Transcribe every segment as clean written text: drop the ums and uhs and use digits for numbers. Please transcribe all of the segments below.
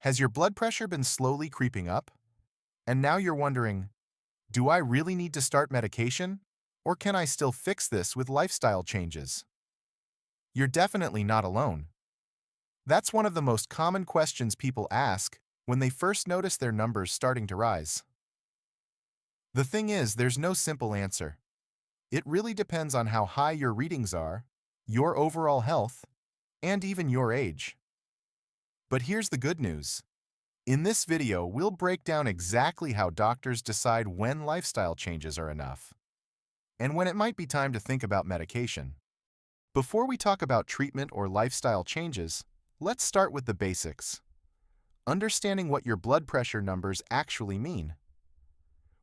Has your blood pressure been slowly creeping up? And now you're wondering, do I really need to start medication? Or can I still fix this with lifestyle changes? You're definitely not alone. That's one of the most common questions people ask when they first notice their numbers starting to rise. The thing is, there's no simple answer. It really depends on how high your readings are, your overall health, and even your age. But here's the good news. In this video, we'll break down exactly how doctors decide when lifestyle changes are enough, and when it might be time to think about medication. Before we talk about treatment or lifestyle changes, let's start with the basics. Understanding what your blood pressure numbers actually mean.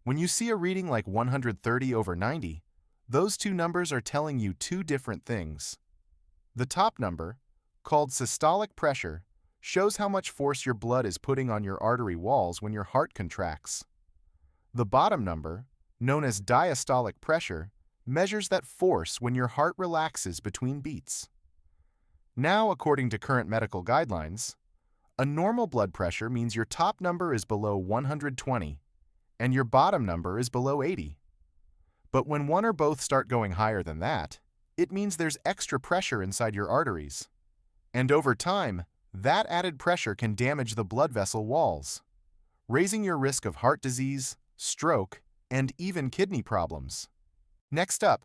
When you see a reading like 130/90, those two numbers are telling you two different things. The top number, called systolic pressure, shows how much force your blood is putting on your artery walls when your heart contracts. The bottom number, known as diastolic pressure, measures that force when your heart relaxes between beats. Now, according to current medical guidelines, a normal blood pressure means your top number is below 120 and your bottom number is below 80. But when one or both start going higher than that, it means there's extra pressure inside your arteries. And over time, that added pressure can damage the blood vessel walls, raising your risk of heart disease, stroke, and even kidney problems. Next up,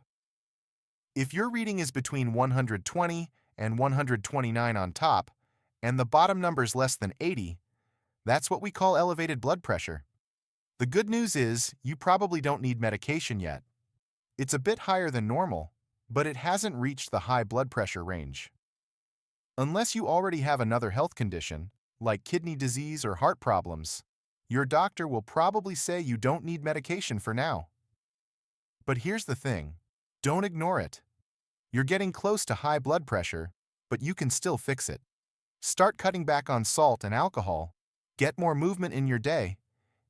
if your reading is between 120 and 129 on top, and the bottom number is less than 80, that's what we call elevated blood pressure. The good news is you probably don't need medication yet. It's a bit higher than normal, but it hasn't reached the high blood pressure range. Unless you already have another health condition, like kidney disease or heart problems, your doctor will probably say you don't need medication for now. But here's the thing, don't ignore it. You're getting close to high blood pressure, but you can still fix it. Start cutting back on salt and alcohol, get more movement in your day,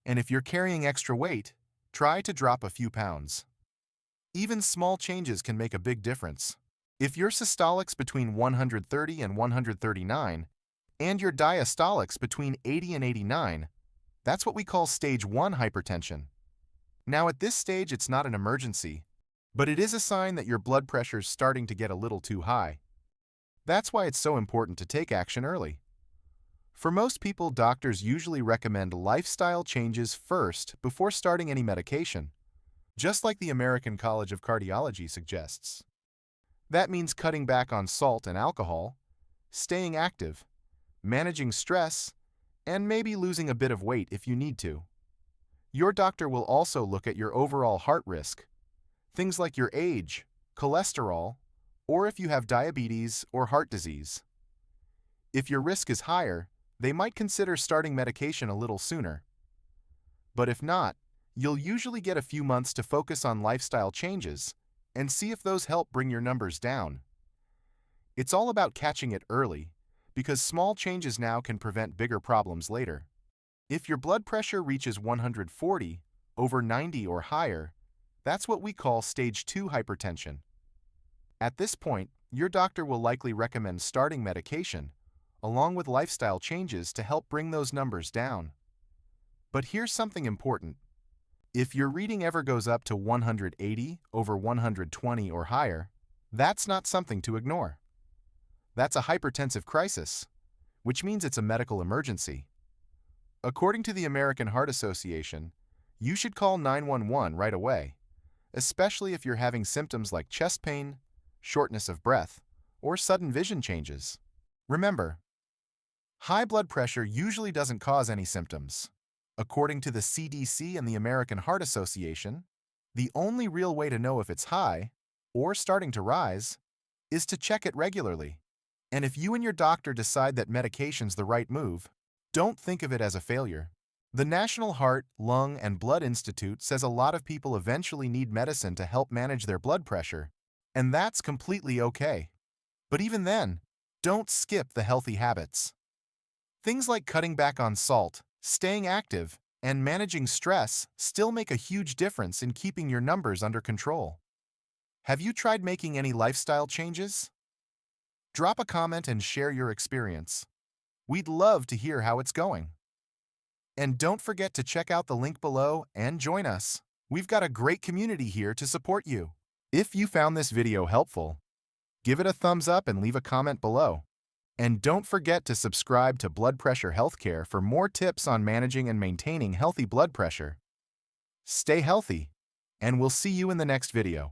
and if you're carrying extra weight, try to drop a few pounds. Even small changes can make a big difference. If your systolic's between 130 and 139, and your diastolic's between 80 and 89, that's what we call stage 1 hypertension. Now at this stage it's not an emergency, but it is a sign that your blood pressure's starting to get a little too high. That's why it's so important to take action early. For most people, doctors usually recommend lifestyle changes first before starting any medication, just like the American College of Cardiology suggests. That means cutting back on salt and alcohol, staying active, managing stress, and maybe losing a bit of weight if you need to. Your doctor will also look at your overall heart risk, things like your age, cholesterol, or if you have diabetes or heart disease. If your risk is higher, they might consider starting medication a little sooner. But if not, you'll usually get a few months to focus on lifestyle changes and see if those help bring your numbers down. It's all about catching it early, because small changes now can prevent bigger problems later. If your blood pressure reaches 140/90 or higher, that's what we call stage 2 hypertension. At this point, your doctor will likely recommend starting medication, along with lifestyle changes to help bring those numbers down. But here's something important. If your reading ever goes up to 180/120 or higher, that's not something to ignore. That's a hypertensive crisis, which means it's a medical emergency. According to the American Heart Association, you should call 911 right away, especially if you're having symptoms like chest pain, shortness of breath, or sudden vision changes. Remember, high blood pressure usually doesn't cause any symptoms. According to the CDC and the American Heart Association, the only real way to know if it's high, or starting to rise, is to check it regularly. And if you and your doctor decide that medication's the right move, don't think of it as a failure. The National Heart, Lung, and Blood Institute says a lot of people eventually need medicine to help manage their blood pressure, and that's completely okay. But even then, don't skip the healthy habits. Things like cutting back on salt, staying active, and managing stress still make a huge difference in keeping your numbers under control. Have you tried making any lifestyle changes? Drop a comment and share your experience. We'd love to hear how it's going. And don't forget to check out the link below and join us. We've got a great community here to support you. If you found this video helpful, give it a thumbs up and leave a comment below. And don't forget to subscribe to Blood Pressure Healthcare for more tips on managing and maintaining healthy blood pressure. Stay healthy, and we'll see you in the next video.